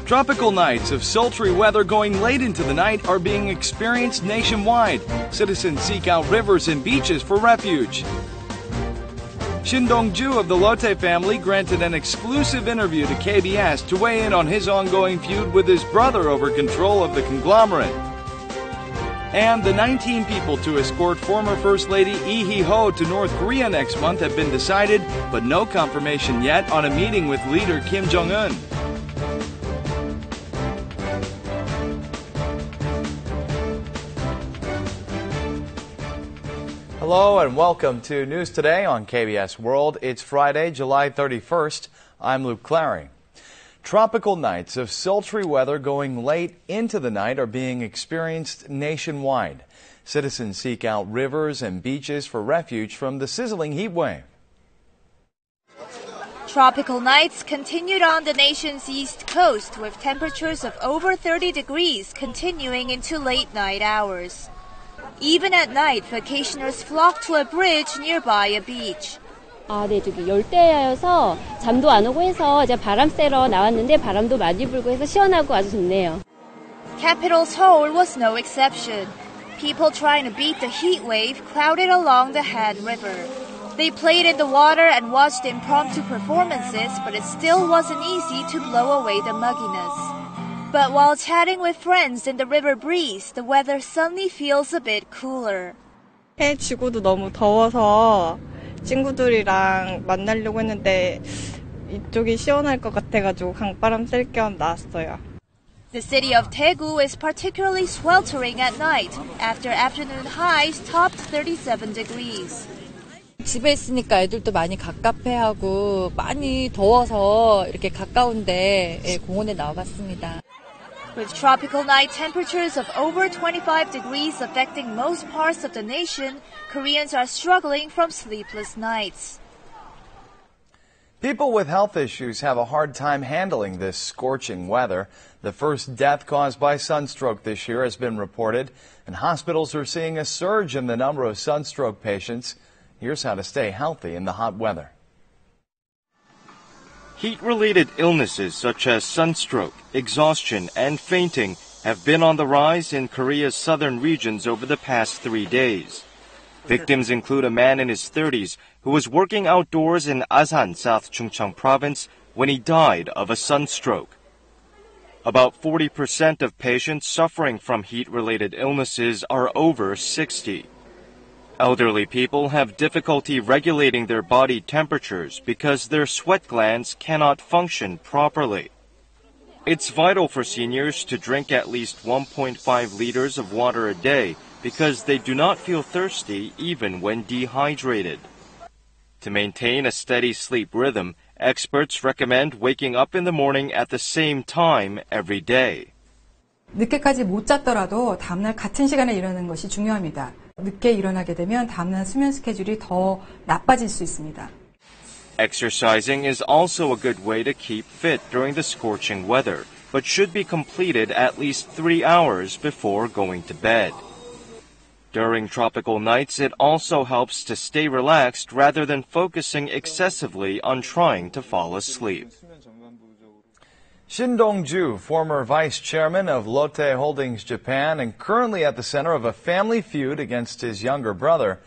Tropical nights of sultry weather going late into the night are being experienced nationwide. Citizens seek out rivers and beaches for refuge. Eun-joo of the Lotte family granted an exclusive interview to KBS to weigh in on his ongoing feud with his brother over control of the conglomerate. And the 19 people to escort former First Lady Lee Hee-ho to North Korea next month have been decided, but no confirmation yet on a meeting with leader Kim Jong-un. Hello and welcome to News Today on KBS World. It's Friday, July 31st. I'm Luke Clary. Tropical nights of sultry weather going late into the night are being experienced nationwide. Citizens seek out rivers and beaches for refuge from the sizzling heat wave. Tropical nights continued on the nation's east coast with temperatures of over 30 degrees continuing into late night hours. Even at night, vacationers flock to a bridge nearby a beach. 네, 저기 열대야여서 잠도 안 오고 해서 이제 바람 쐬러 나왔는데 바람도 많이 불고 해서 시원하고 아주 좋네요. Capital Seoul was no exception. People trying to beat the heat wave crowded along the Han River. They played in the water and watched impromptu performances, but it still wasn't easy to blow away the mugginess. But while chatting with friends in the river breeze, the weather suddenly feels a bit cooler. 해 지고도 너무 더워서 친구들이랑 만나려고 했는데 이쪽이 시원할 것 같아가지고 강바람 쐴 겸 나왔어요. The city of Daegu is particularly sweltering at night after afternoon highs topped 37 degrees. 집에 있으니까 애들도 많이 갑갑해하고 많이 더워서 이렇게 가까운데 공원에 나와봤습니다. With tropical night temperatures of over 25 degrees affecting most parts of the nation, Koreans are struggling from sleepless nights. People with health issues have a hard time handling this scorching weather. The first death caused by sunstroke this year has been reported, and hospitals are seeing a surge in the number of sunstroke patients. Here's how to stay healthy in the hot weather. Heat-related illnesses such as sunstroke, exhaustion, and fainting have been on the rise in Korea's southern regions over the past 3 days. Victims include a man in his 30s who was working outdoors in Asan, South Chungcheong province, when he died of a sunstroke. About 40% of patients suffering from heat-related illnesses are over 60. Elderly people have difficulty regulating their body temperatures because their sweat glands cannot function properly. It's vital for seniors to drink at least 1.5 liters of water a day because they do not feel thirsty even when dehydrated. To maintain a steady sleep rhythm, experts recommend waking up in the morning at the same time every day. 늦게까지 못 잤더라도 다음날 같은 시간에 일어나는 것이 중요합니다. 늦게 일어나게 되면 다음날 수면 스케줄이 더 나빠질 수 있습니다. Exercising is also a good way to keep fit during the scorching weather, but should be completed at least 3 hours before going to bed. During tropical nights, it also helps to stay relaxed rather than focusing excessively on trying to fall asleep. Eun-joo, former vice chairman of Lotte Holdings Japan and currently at the center of a family feud against his younger brother,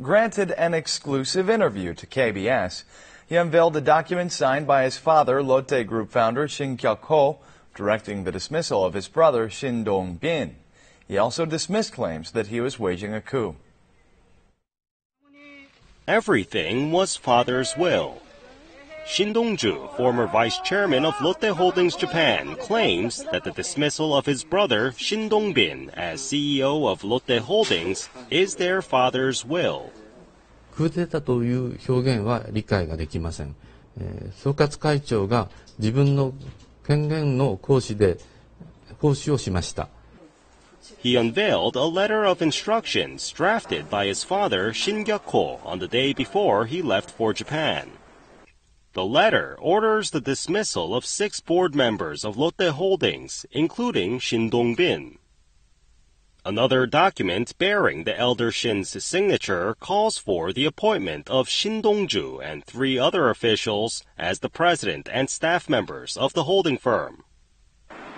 granted an exclusive interview to KBS. He unveiled a document signed by his father, Lotte Group founder Shin Kyuk-ho, directing the dismissal of his brother Shin Dong-bin. He also dismissed claims that he was waging a coup. Everything was father's will. Eun-joo, former vice chairman of Lotte Holdings Japan, claims that the dismissal of his brother Shin Dong-bin as CEO of Lotte Holdings is their father's will. クーデターという表現は理解ができません。総括会長が自分の権限の行使をしました。He unveiled a letter of instructions drafted by his father Shin Kyuk-ho on the day before he left for Japan. The letter orders the dismissal of 6 board members of Lotte Holdings, including Shin Dong-bin. Another document bearing the elder Shin's signature calls for the appointment of Shin Dong-joo and 3 other officials as the president and staff members of the holding firm.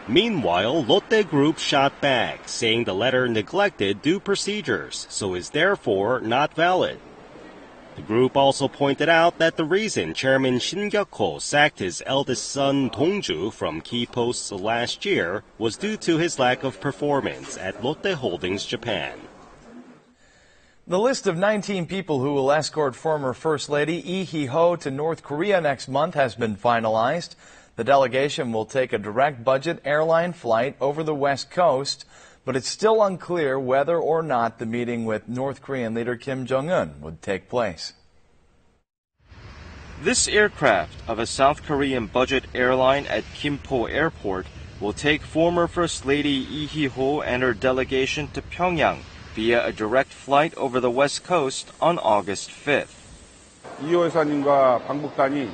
Meanwhile, Lotte Group shot back, saying the letter neglected due procedures, so is therefore not valid. The group also pointed out that the reason Chairman Shin Gyuk-ho sacked his eldest son Dong-ju from key posts last year was due to his lack of performance at Lotte Holdings Japan. The list of 19 people who will escort former First Lady Lee Hee-ho to North Korea next month has been finalized. The delegation will take a direct budget airline flight over the West Coast, but it's still unclear whether or not the meeting with North Korean leader Kim Jong-un would take place. This aircraft of a South Korean budget airline at Gimpo Airport will take former First Lady Lee Hee-ho and her delegation to Pyongyang via a direct flight over the West Coast on August 5th. 이호 여사님과 방북단이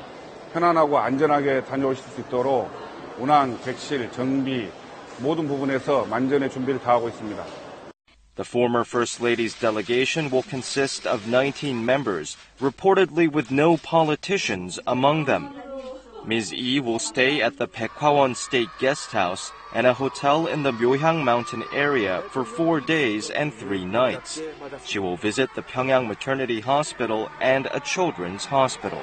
편안하고 안전하게 다녀오실 수 있도록 운항, 객실, 정비 모든 부분에서 만전의 준비를 다하고 있습니다. The former First Lady's delegation will consist of 19 members, reportedly with no politicians among them. Ms. Lee will stay at the Baekwawon State Guest House and a hotel in the Myohyang Mountain area for 4 days and 3 nights. She will visit the Pyongyang Maternity Hospital and a children's hospital.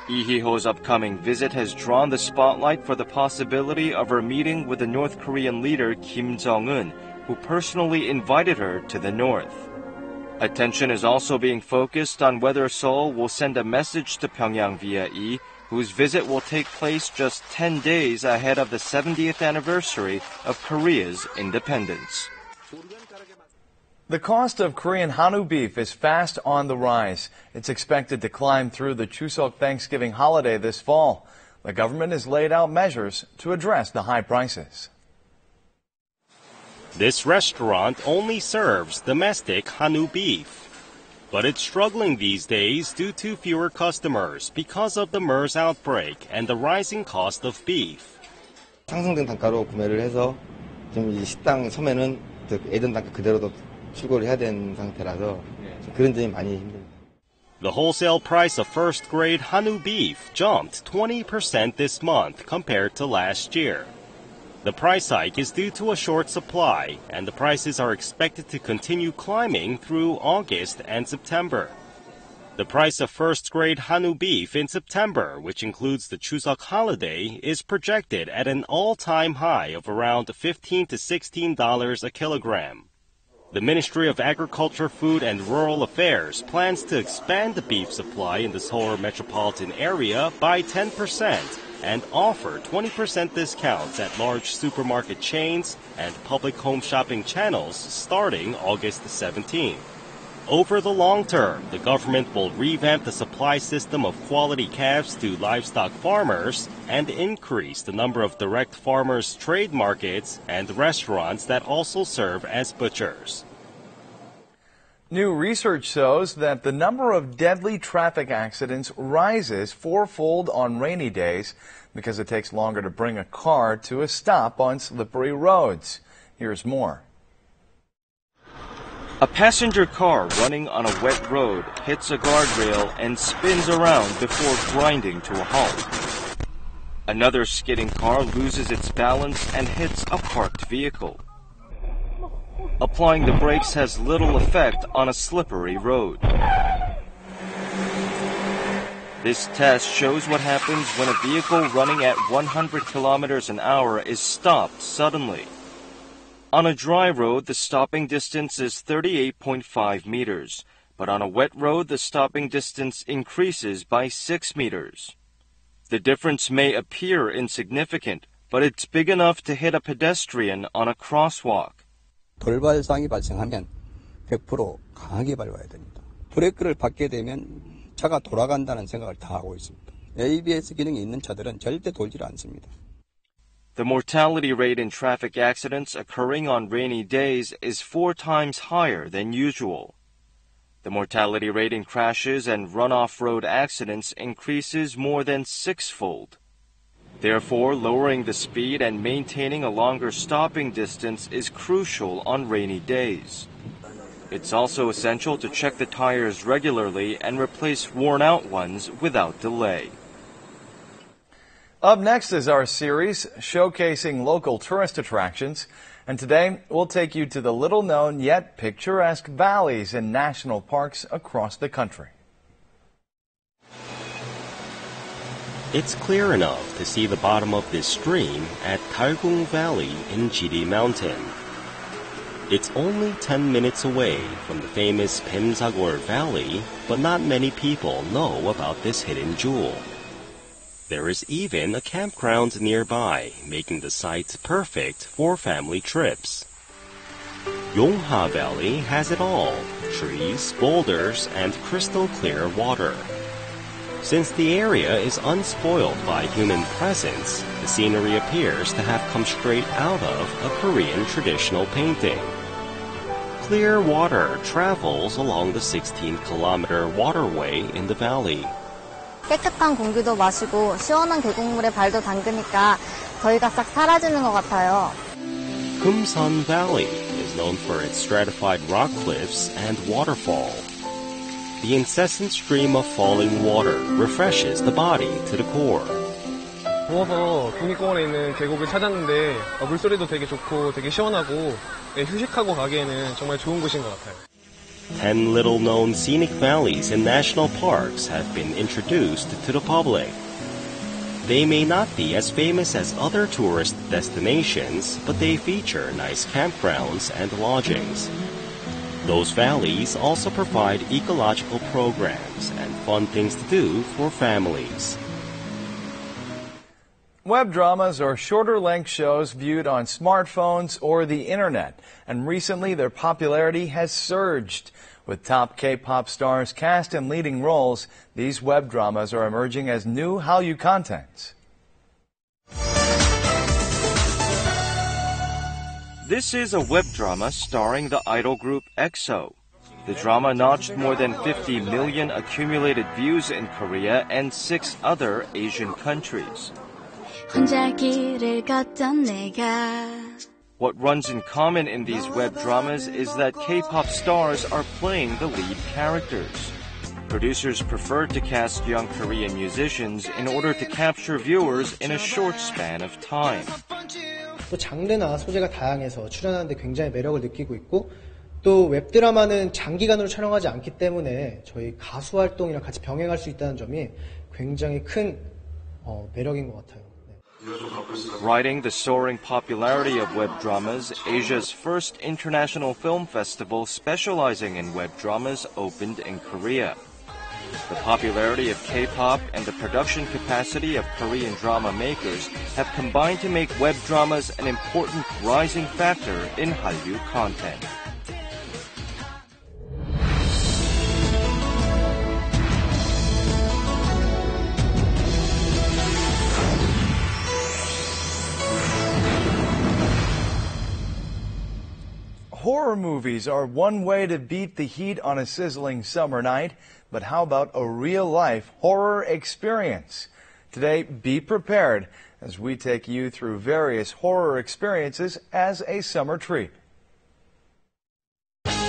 Lee Hee-ho's upcoming visit has drawn the spotlight for the possibility of her meeting with the North Korean leader Kim Jong-un, who personally invited her to the north. Attention is also being focused on whether Seoul will send a message to Pyongyang via Lee, whose visit will take place just 10 days ahead of the 70th anniversary of Korea's independence. The cost of Korean Hanwoo beef is fast on the rise. It's expected to climb through the Chuseok Thanksgiving holiday this fall. The government has laid out measures to address the high prices. This restaurant only serves domestic Hanwoo beef. But it's struggling these days due to fewer customers because of the MERS outbreak and the rising cost of beef. 상승된 단가로 구매를 해서 지금 이 식당 소매는 예전 단가 그대로도 출고를 해야 되는 상태라서 그런 점이 많이 힘듭니다. The wholesale price of first-grade Hanwoo beef jumped 20% this month compared to last year. The price hike is due to a short supply, and the prices are expected to continue climbing through August and September. The price of first-grade Hanwoo beef in September, which includes the Chuseok holiday, is projected at an all-time high of around $15 to $16 a kilogram. The Ministry of Agriculture, Food and Rural Affairs plans to expand the beef supply in the Seoul metropolitan area by 10%. And offer 20% discounts at large supermarket chains and public home shopping channels starting August 17th. Over the long term, the government will revamp the supply system of quality calves to livestock farmers and increase the number of direct farmers' trade markets and restaurants that also serve as butchers. New research shows that the number of deadly traffic accidents rises fourfold on rainy days because it takes longer to bring a car to a stop on slippery roads. Here's more. A passenger car running on a wet road hits a guardrail and spins around before grinding to a halt. Another skidding car loses its balance and hits a parked vehicle. Applying the brakes has little effect on a slippery road. This test shows what happens when a vehicle running at 100 kilometers an hour is stopped suddenly. On a dry road, the stopping distance is 38.5 meters, but on a wet road, the stopping distance increases by 6 meters. The difference may appear insignificant, but it's big enough to hit a pedestrian on a crosswalk. 돌발상이 발생하면 100% 강하게 밟아야 됩니다. 브레이크를 밟게 되면 차가 돌아간다는 생각을 다 하고 있습니다. ABS 기능이 있는 차들은 절대 돌지를 않습니다. The mortality rate in traffic accidents occurring on rainy days is 4 times higher than usual. The mortality rate in crashes and run-off road accidents increases more than 6-fold. Therefore, lowering the speed and maintaining a longer stopping distance is crucial on rainy days. It's also essential to check the tires regularly and replace worn-out ones without delay. Up next is our series showcasing local tourist attractions. And today, we'll take you to the little-known yet picturesque valleys in national parks across the country. It's clear enough to see the bottom of this stream at Gangneung Valley in Jiri Mountain. It's only 10 minutes away from the famous Bemsagor Valley, but not many people know about this hidden jewel. There is even a campground nearby, making the site perfect for family trips. Yongha Valley has it all: trees, boulders, and crystal clear water. Since the area is unspoiled by human presence, the scenery appears to have come straight out of a Korean traditional painting. Clear water travels along the 16-kilometer waterway in the valley. 깨끗한 공기도 마시고 시원한 계곡물에 발도 담그니까 더위가 싹 사라지는 것 같아요. Kumsan Valley is known for its stratified rock cliffs and waterfall. The incessant stream of falling water refreshes the body to the core. 더워서 국립공원에 있는 계곡을 찾았는데 물소리도 되게 좋고 되게 시원하고 휴식하고 가기에는 정말 좋은 곳인 것 같아요. 10 little-known scenic valleys in national parks have been introduced to the public. They may not be as famous as other tourist destinations, but they feature nice campgrounds and lodgings. Those valleys also provide ecological programs and fun things to do for families. Web dramas are shorter-length shows viewed on smartphones or the internet, and recently their popularity has surged. With top K-pop stars cast in leading roles, these web dramas are emerging as new Hallyu contents. This is a web drama starring the idol group EXO. The drama notched more than 50 million accumulated views in Korea and 6 other Asian countries. What runs in common in these web dramas is that K-pop stars are playing the lead characters. Producers prefer to cast young Korean musicians in order to capture viewers in a short span of time. 또 장르나 소재가 다양해서 출연하는데 굉장히 매력을 느끼고 있고, 또 웹드라마는 장기간으로 촬영하지 않기 때문에 저희 가수 활동이랑 같이 병행할 수 있다는 점이 굉장히 큰 매력인 것 같아요. Riding the soaring popularity of web dramas, Asia's first international film festival specializing in web dramas opened in Korea. The popularity of K-pop and the production capacity of Korean drama makers have combined to make web dramas an important rising factor in Hallyu content. Horror movies are one way to beat the heat on a sizzling summer night, but how about a real-life horror experience? Today, be prepared as we take you through various horror experiences as a summer treat.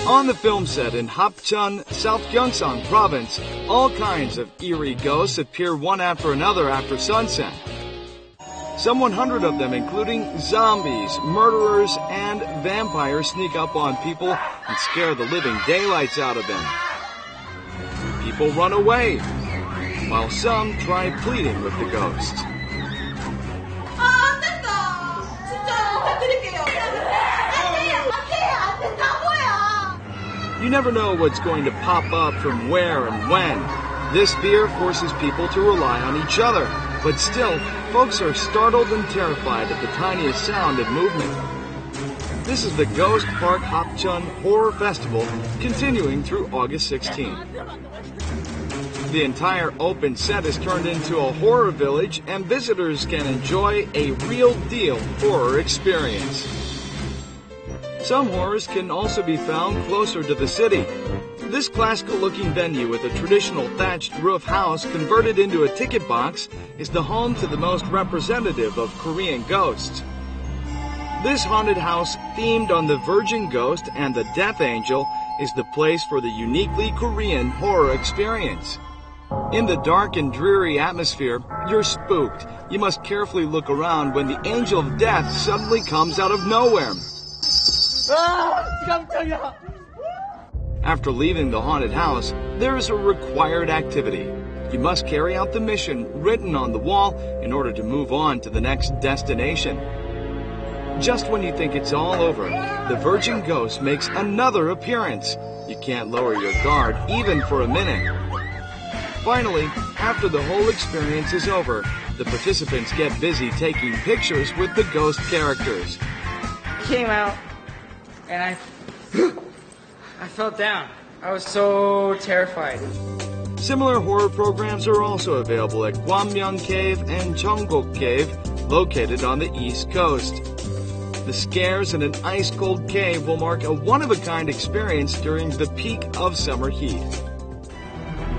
On the film set in Hapcheon, South Gyeongsang Province, all kinds of eerie ghosts appear one after another after sunset. Some 100 of them, including zombies, murderers, and vampires, sneak up on people and scare the living daylights out of them. People run away, while some try pleading with the ghosts. You never know what's going to pop up from where and when. This fear forces people to rely on each other. But still, folks are startled and terrified at the tiniest sound and movement. This is the Ghost Park Hapcheon Horror Festival, continuing through August 16th. The entire open set is turned into a horror village, and visitors can enjoy a real-deal horror experience. Some horrors can also be found closer to the city. This classical-looking venue with a traditional thatched roof house converted into a ticket box is the home to the most representative of Korean ghosts. This haunted house, themed on the Virgin Ghost and the Death Angel, is the place for the uniquely Korean horror experience. In the dark and dreary atmosphere, you're spooked. You must carefully look around when the angel of death suddenly comes out of nowhere. After leaving the haunted house, there is a required activity. You must carry out the mission written on the wall in order to move on to the next destination. Just when you think it's all over, the Virgin Ghost makes another appearance. You can't lower your guard even for a minute. Finally, after the whole experience is over, the participants get busy taking pictures with the ghost characters. Came out and I fell down. I was so terrified. Similar horror programs are also available at Gangneung Cave and Cheongguk Cave, located on the East Coast. The scares in an ice-cold cave will mark a one-of-a-kind experience during the peak of summer heat.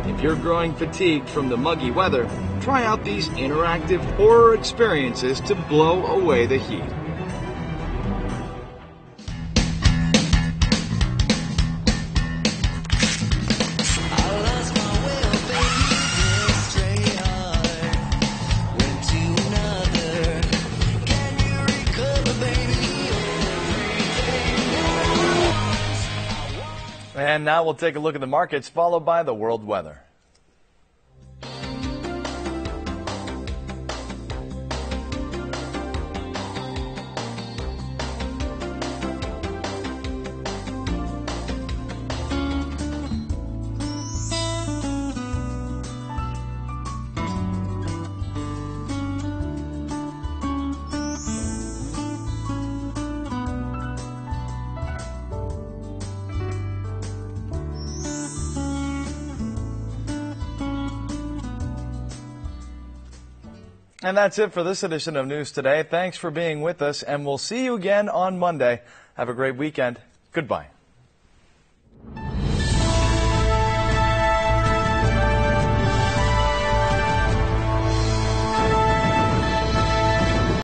If you're growing fatigued from the muggy weather, try out these interactive horror experiences to blow away the heat. And now we'll take a look at the markets, followed by the world weather. And that's it for this edition of News Today. Thanks for being with us, and we'll see you again on Monday. Have a great weekend. Goodbye.